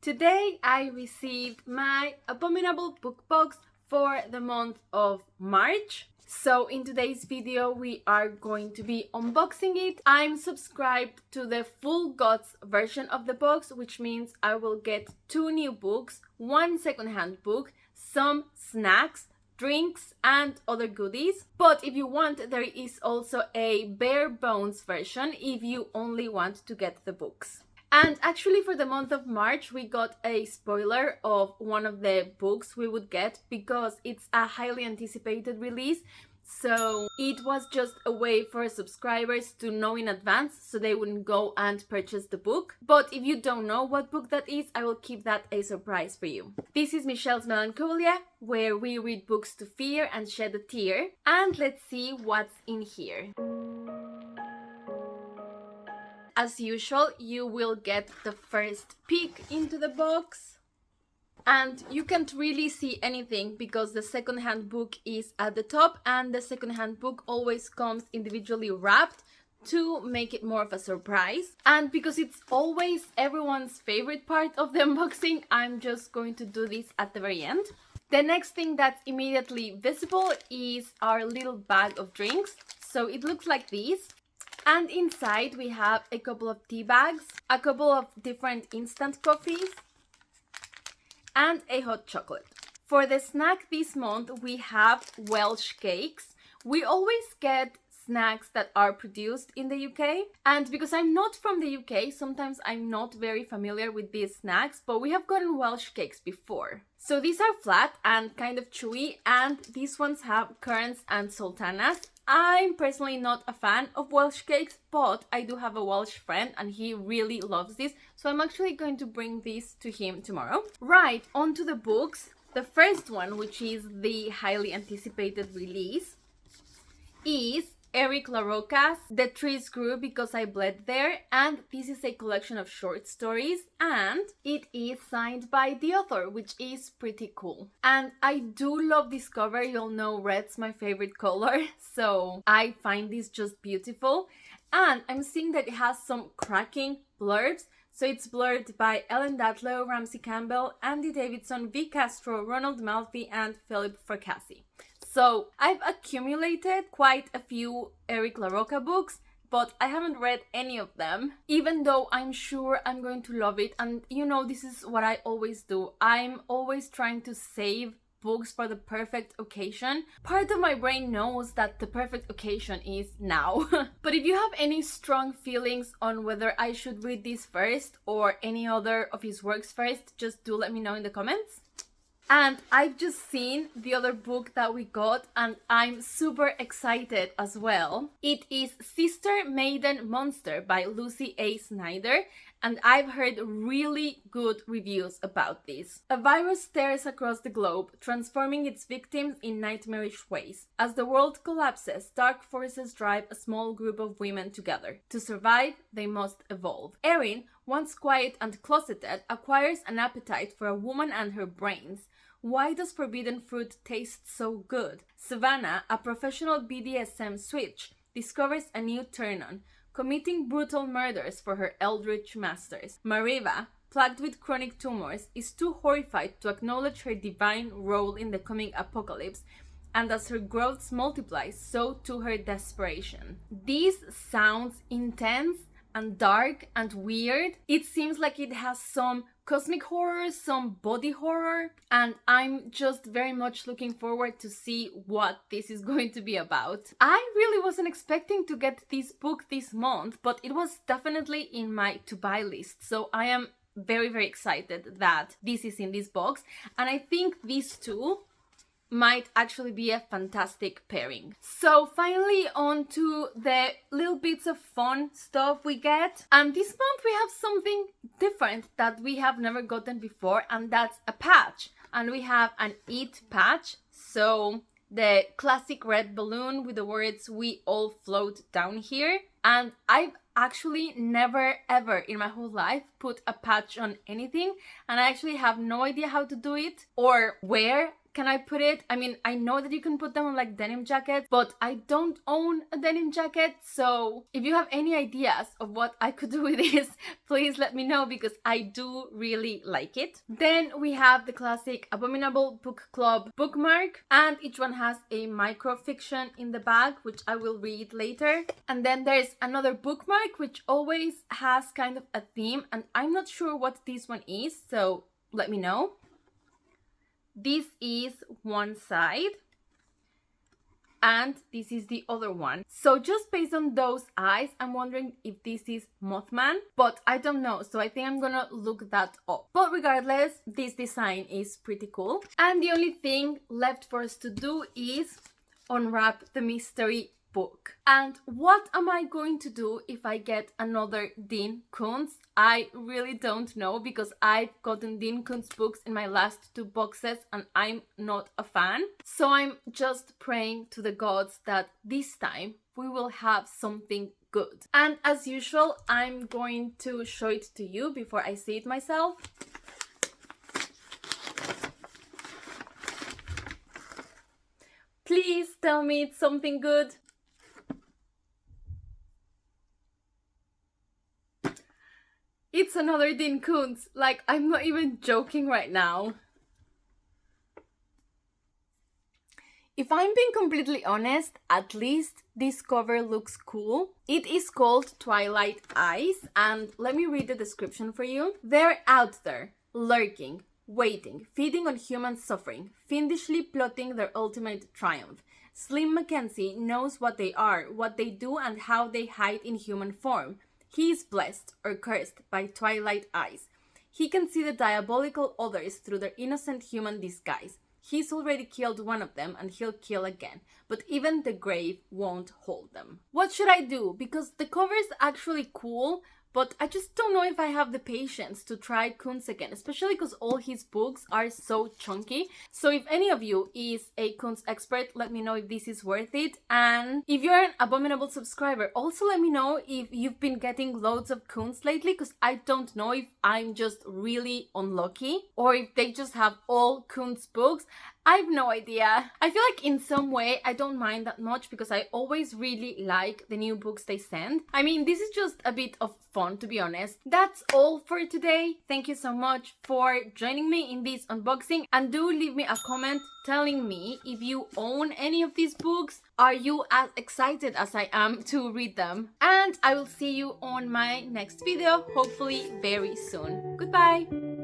Today I received my Abominable book box for the month of March. So in today's video we are going to be unboxing it. I'm subscribed to the full GOTS version of the box, which means I will get 2 new books, 1 secondhand book, some snacks, drinks and other goodies. But if you want, there is also a bare bones version if you only want to get the books. And actually for the month of March we got a spoiler of one of the books we would get because it's a highly anticipated release. So it was just a way for subscribers to know in advance so they wouldn't go and purchase the book. But if you don't know what book that is, I will keep that a surprise for you. This is Michelle's Melancholia, where we read books to fear and shed a tear. And let's see what's in here. As usual, you will get the first peek into the box. And you can't really see anything because the secondhand book is at the top and the secondhand book always comes individually wrapped to make it more of a surprise. And because it's always everyone's favorite part of the unboxing, I'm just going to do this at the very end. The next thing that's immediately visible is our little bag of drinks. So it looks like this. And inside we have a couple of tea bags, a couple of different instant coffees, and a hot chocolate. For the snack this month, we have Welsh cakes. We always get snacks that are produced in the UK. And because I'm not from the UK, sometimes I'm not very familiar with these snacks, but we have gotten Welsh cakes before. So these are flat and kind of chewy, and these ones have currants and sultanas. I'm personally not a fan of Welsh cakes, but I do have a Welsh friend and he really loves this, so I'm actually going to bring this to him tomorrow. Right, on to the books. The first one, which is the highly anticipated release, is Eric LaRocca's The Trees Grew Because I Bled There, and this is a collection of short stories and it is signed by the author, which is pretty cool. And I do love this cover. You'll know red's my favorite color, so I find this just beautiful. And I'm seeing that it has some cracking blurbs. So it's blurred by Ellen Datlow, Ramsey Campbell, Andy Davidson, V. Castro, Ronald Malfi, and Philip Fracassi. So I've accumulated quite a few Eric LaRocca books, but I haven't read any of them, even though I'm sure I'm going to love it. And you know, this is what I always do. I'm always trying to save books for the perfect occasion. Part of my brain knows that the perfect occasion is now. But if you have any strong feelings on whether I should read this first or any other of his works first, just do let me know in the comments. And I've just seen the other book that we got and I'm super excited as well. It is Sister Maiden Monster by Lucy A. Snyder, and I've heard really good reviews about this. A virus tears across the globe, transforming its victims in nightmarish ways. As the world collapses, dark forces drive a small group of women together. To survive, they must evolve. Erin, once quiet and closeted, acquires an appetite for a woman and her brains. Why does forbidden fruit taste so good? Savannah, a professional BDSM switch, discovers a new turn-on, committing brutal murders for her eldritch masters. Mariva, plagued with chronic tumors, is too horrified to acknowledge her divine role in the coming apocalypse, and as her growths multiply, so too her desperation. This sounds intense and dark and weird. It seems like it has some cosmic horror, some body horror, and I'm just very much looking forward to see what this is going to be about. I really wasn't expecting to get this book this month, but it was definitely in my to-buy list, so I am very, very excited that this is in this box, and I think these two might actually be a fantastic pairing. So finally on to the little bits of fun stuff we get. And this month we have something different that we have never gotten before, and that's a patch. And we have an Eat patch. So the classic red balloon with the words "We all float down here." And I've actually never ever in my whole life put a patch on anything, and I actually have no idea how to do it or where can I put it? I mean, I know that you can put them on like denim jackets, but I don't own a denim jacket. So if you have any ideas of what I could do with this, please let me know, because I do really like it. Then we have the classic Abominable Book Club bookmark, and each one has a microfiction in the back, which I will read later. And then there's another bookmark which always has kind of a theme, and I'm not sure what this one is, so let me know. This is one side and this is the other one. So just based on those eyes, I'm wondering if this is Mothman, but I don't know, so I think I'm gonna look that up. But regardless, this design is pretty cool. And the only thing left for us to do is unwrap the mystery book. And what am I going to do if I get another Dean Koontz? I really don't know, because I've gotten Dean Koontz books in my last 2 boxes and I'm not a fan. So I'm just praying to the gods that this time we will have something good. And as usual, I'm going to show it to you before I see it myself. Please tell me it's something good. It's another Dean Koontz. Like, I'm not even joking right now. If I'm being completely honest, at least this cover looks cool. It is called Twilight Eyes, and let me read the description for you. They're out there, lurking, waiting, feeding on human suffering, fiendishly plotting their ultimate triumph. Slim Mackenzie knows what they are, what they do, and how they hide in human form. He is blessed or cursed by Twilight Eyes. He can see the diabolical others through their innocent human disguise. He's already killed one of them and he'll kill again, but even the grave won't hold them. What should I do? Because the cover is actually cool, but I just don't know if I have the patience to try Koontz again, especially because all his books are so chunky. So if any of you is a Koontz expert, let me know if this is worth it. And if you're an Abominable subscriber, also let me know if you've been getting loads of Koontz lately, because I don't know if I'm just really unlucky or if they just have all Koontz books. I have no idea. I feel like in some way I don't mind that much, because I always really like the new books they send. I mean, this is just a bit of fun, to be honest. That's all for today. Thank you so much for joining me in this unboxing, and do leave me a comment telling me if you own any of these books. Are you as excited as I am to read them? And I will see you on my next video, hopefully very soon. Goodbye!